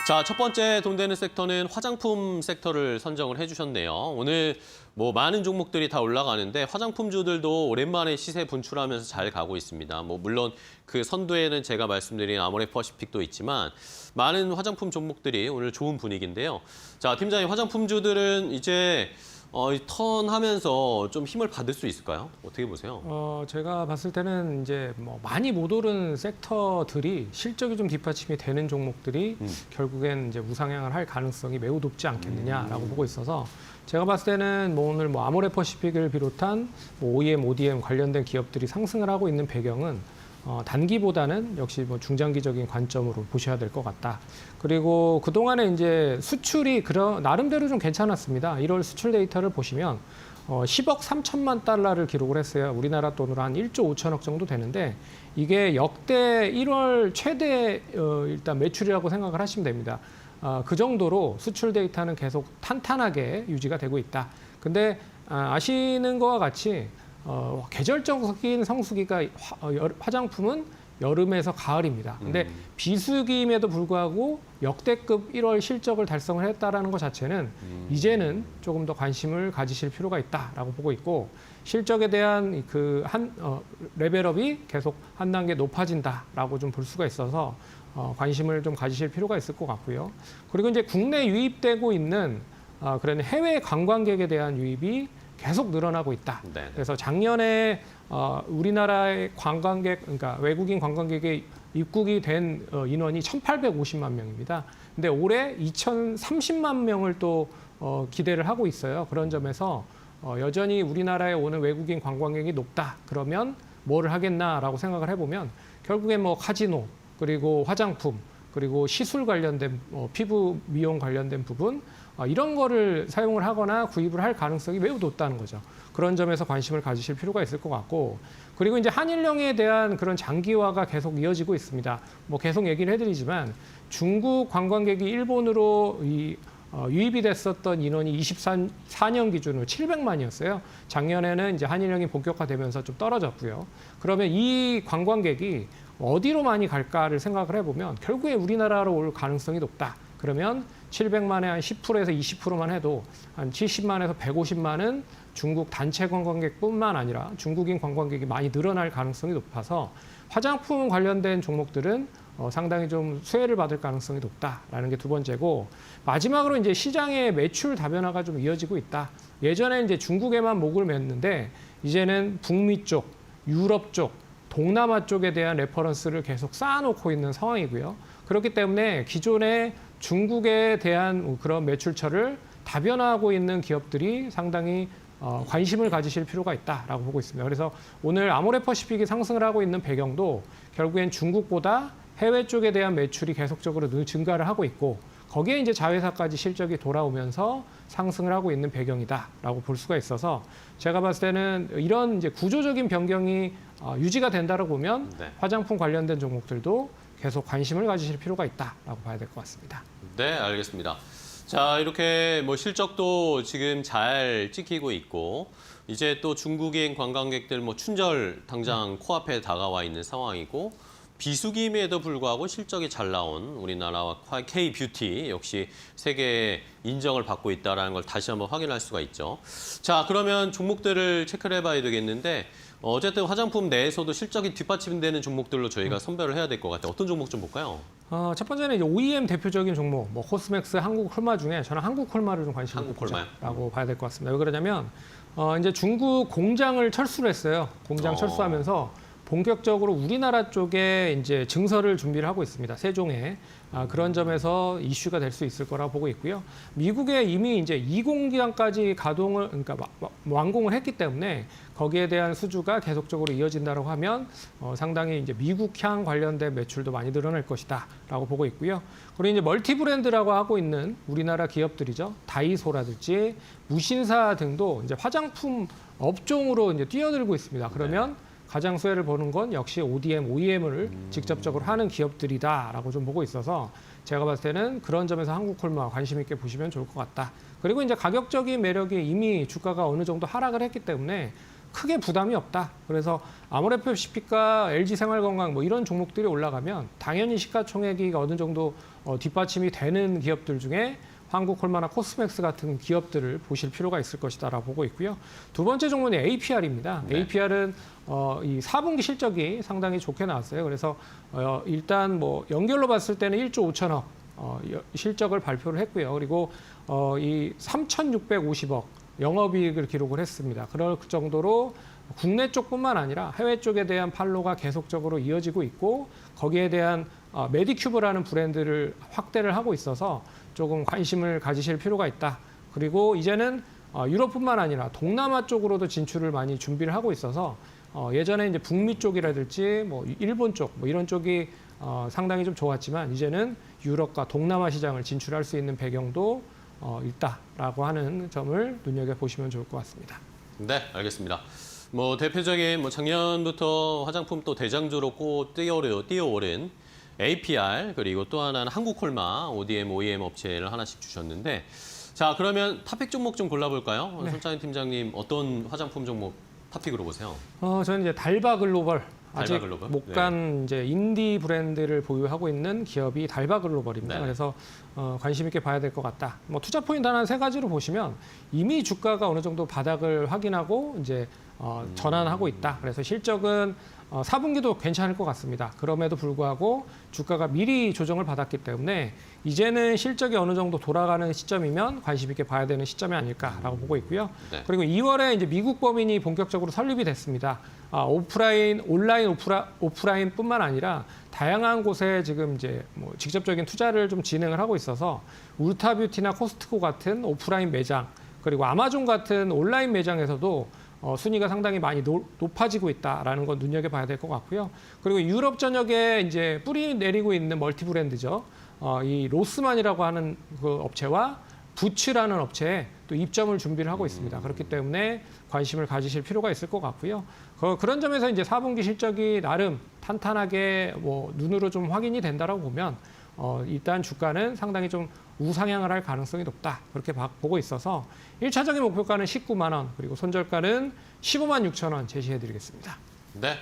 자, 첫 번째 돈 되는 섹터는 화장품 섹터를 선정을 해주셨네요. 오늘 뭐 많은 종목들이 다 올라가는데 화장품주들도 오랜만에 시세 분출하면서 잘 가고 있습니다. 뭐 물론 그 선두에는 제가 말씀드린 아모레퍼시픽도 있지만 많은 화장품 종목들이 오늘 좋은 분위기인데요. 자, 팀장님, 화장품주들은 이제 턴하면서 좀 힘을 받을 수 있을까요? 어떻게 보세요? 제가 봤을 때는 이제 뭐 많이 못 오른 섹터들이 실적이 좀 뒷받침이 되는 종목들이 결국엔 이제 우상향을 할 가능성이 매우 높지 않겠느냐라고 보고 있어서 제가 봤을 때는 뭐 오늘 뭐 아모레퍼시픽을 비롯한 뭐 OEM, ODM 관련된 기업들이 상승을 하고 있는 배경은 단기보다는 역시 뭐 중장기적인 관점으로 보셔야 될 것 같다. 그리고 그동안에 이제 수출이 나름대로 좀 괜찮았습니다. 1월 수출 데이터를 보시면 10억 3천만 달러를 기록을 했어요. 우리나라 돈으로 한 1조 5천억 정도 되는데 이게 역대 1월 최대 일단 매출이라고 생각을 하시면 됩니다. 그 정도로 수출 데이터는 계속 탄탄하게 유지가 되고 있다. 근데 아시는 것과 같이 계절적인 성수기가 화장품은 여름에서 가을입니다. 근데 비수기임에도 불구하고 역대급 1월 실적을 달성을 했다라는 것 자체는 이제는 조금 더 관심을 가지실 필요가 있다라고 보고 있고 실적에 대한 레벨업이 계속 한 단계 높아진다라고 좀 볼 수가 있어서 관심을 좀 가지실 필요가 있을 것 같고요. 그리고 이제 국내 유입되고 있는 그런 해외 관광객에 대한 유입이 계속 늘어나고 있다. 네네. 그래서 작년에 우리나라의 관광객, 그러니까 외국인 관광객의 입국이 된 인원이 1,850만 명입니다. 근데 올해 2,030만 명을 또 기대를 하고 있어요. 그런 점에서 여전히 우리나라에 오는 외국인 관광객이 높다. 그러면 뭐를 하겠나라고 생각을 해보면 결국엔 뭐 카지노, 그리고 화장품, 그리고 시술 관련된 피부 미용 관련된 부분 이런 거를 사용을 하거나 구입을 할 가능성이 매우 높다는 거죠. 그런 점에서 관심을 가지실 필요가 있을 것 같고 그리고 이제 한일령에 대한 그런 장기화가 계속 이어지고 있습니다. 뭐 계속 얘기를 해드리지만 중국 관광객이 일본으로 유입이 됐었던 인원이 24년 기준으로 700만이었어요. 작년에는 이제 한일령이 본격화되면서 좀 떨어졌고요. 그러면 이 관광객이 어디로 많이 갈까를 생각을 해보면 결국에 우리나라로 올 가능성이 높다. 그러면 700만에 한 10%에서 20%만 해도 한 70만에서 150만은 중국 단체 관광객뿐만 아니라 중국인 관광객이 많이 늘어날 가능성이 높아서 화장품 관련된 종목들은 상당히 좀 수혜를 받을 가능성이 높다라는 게 두 번째고 마지막으로 이제 시장의 매출 다변화가 좀 이어지고 있다. 예전에 이제 중국에만 목을 맸는데 이제는 북미 쪽, 유럽 쪽, 동남아 쪽에 대한 레퍼런스를 계속 쌓아놓고 있는 상황이고요. 그렇기 때문에 기존에 중국에 대한 그런 매출처를 다변화하고 있는 기업들이 상당히 관심을 가지실 필요가 있다라고 보고 있습니다. 그래서 오늘 아모레퍼시픽이 상승을 하고 있는 배경도 결국엔 중국보다 해외 쪽에 대한 매출이 계속적으로 증가를 하고 있고 거기에 이제 자회사까지 실적이 돌아오면서 상승을 하고 있는 배경이다라고 볼 수가 있어서 제가 봤을 때는 이런 이제 구조적인 변경이 유지가 된다고 보면 네. 화장품 관련된 종목들도 계속 관심을 가지실 필요가 있다라고 봐야 될 것 같습니다. 네, 알겠습니다. 자, 이렇게 뭐 실적도 지금 잘 찍히고 있고 이제 또 중국인 관광객들 뭐 춘절 당장 코앞에 다가와 있는 상황이고 비수기임에도 불구하고 실적이 잘 나온 우리나라와 K-뷰티 역시 세계에 인정을 받고 있다는 걸 다시 한번 확인할 수가 있죠. 자, 그러면 종목들을 체크를 해봐야 되겠는데 어쨌든 화장품 내에서도 실적이 뒷받침되는 종목들로 저희가 선별을 해야 될 것 같아요. 어떤 종목 좀 볼까요? 첫 번째는 이제 OEM 대표적인 종목, 뭐 코스맥스, 한국콜마 중에 저는 한국콜마를 좀 관심을 갖고자라고 봐야 될 것 같습니다. 왜 그러냐면 이제 중국 공장을 철수를 했어요. 공장 철수하면서 본격적으로 우리나라 쪽에 이제 증설을 준비를 하고 있습니다. 세종에. 그런 점에서 이슈가 될 수 있을 거라고 보고 있고요. 미국에 이미 이제 2공장까지 그러니까 완공을 했기 때문에 거기에 대한 수주가 계속적으로 이어진다고 하면 상당히 이제 미국향 관련된 매출도 많이 늘어날 것이다라고 보고 있고요. 그리고 이제 멀티 브랜드라고 하고 있는 우리나라 기업들이죠. 다이소라든지 무신사 등도 이제 화장품 업종으로 이제 뛰어들고 있습니다. 그러면 가장 수혜를 보는 건 역시 ODM, OEM을 직접적으로 하는 기업들이다라고 좀 보고 있어서 제가 봤을 때는 그런 점에서 한국콜마 관심 있게 보시면 좋을 것 같다. 그리고 이제 가격적인 매력이 이미 주가가 어느 정도 하락을 했기 때문에 크게 부담이 없다. 그래서 아모레퍼시픽과 LG생활건강 뭐 이런 종목들이 올라가면 당연히 시가총액이 어느 정도 뒷받침이 되는 기업들 중에 한국콜마나 코스맥스 같은 기업들을 보실 필요가 있을 것이다라고 보고 있고요. 두 번째 종목은 APR입니다. 네. APR은 이 4분기 실적이 상당히 좋게 나왔어요. 그래서 일단 뭐 연결로 봤을 때는 1조 5천억 실적을 발표를 했고요. 그리고 이 3,650억 영업이익을 기록을 했습니다. 그럴 정도로 국내 쪽뿐만 아니라 해외 쪽에 대한 팔로가 계속적으로 이어지고 있고 거기에 대한 메디큐브라는 브랜드를 확대를 하고 있어서 조금 관심을 가지실 필요가 있다. 그리고 이제는 유럽뿐만 아니라 동남아 쪽으로도 진출을 많이 준비를 하고 있어서 예전에 이제 북미 쪽이라든지 뭐 일본 쪽 뭐 이런 쪽이 상당히 좀 좋았지만 이제는 유럽과 동남아 시장을 진출할 수 있는 배경도 있다라고 하는 점을 눈여겨 보시면 좋을 것 같습니다. 네, 알겠습니다. 뭐 대표적인 뭐 작년부터 화장품 또 대장주로 꼭 뛰어오른 APR 그리고 또 하나는 한국콜마 ODM, OEM 업체를 하나씩 주셨는데 자 그러면 탑픽 종목 좀 골라볼까요? 네. 손창인 팀장님 어떤 화장품 종목 탑픽으로 보세요? 저는 이제 달바글로벌 아직 달바글로벌? 못 간 이제 인디 브랜드를 보유하고 있는 기업이 달바글로벌입니다. 네. 그래서 관심 있게 봐야 될 것 같다. 뭐 투자 포인트 하나 세 가지로 보시면 이미 주가가 어느 정도 바닥을 확인하고 이제 전환하고 있다. 그래서 실적은 4분기도 괜찮을 것 같습니다. 그럼에도 불구하고 주가가 미리 조정을 받았기 때문에 이제는 실적이 어느 정도 돌아가는 시점이면 관심 있게 봐야 되는 시점이 아닐까라고 보고 있고요. 네. 그리고 2월에 이제 미국 법인이 본격적으로 설립이 됐습니다. 온라인, 오프라인뿐만 아니라 다양한 곳에 지금 이제 뭐 직접적인 투자를 좀 진행을 하고 있어서 울타뷰티나 코스트코 같은 오프라인 매장 그리고 아마존 같은 온라인 매장에서도 순위가 상당히 많이 높아지고 있다라는 건 눈여겨봐야 될 것 같고요. 그리고 유럽 전역에 이제 뿌리 내리고 있는 멀티 브랜드죠. 이 로스만이라고 하는 그 업체와 부츠라는 업체에 또 입점을 준비를 하고 있습니다. 그렇기 때문에 관심을 가지실 필요가 있을 것 같고요. 그런 점에서 이제 4분기 실적이 나름 탄탄하게 뭐 눈으로 좀 확인이 된다라고 보면 일단 주가는 상당히 좀 우상향을 할 가능성이 높다. 그렇게 보고 있어서 1차적인 목표가는 19만 원, 그리고 손절가는 15만 6천 원 제시해 드리겠습니다. 네,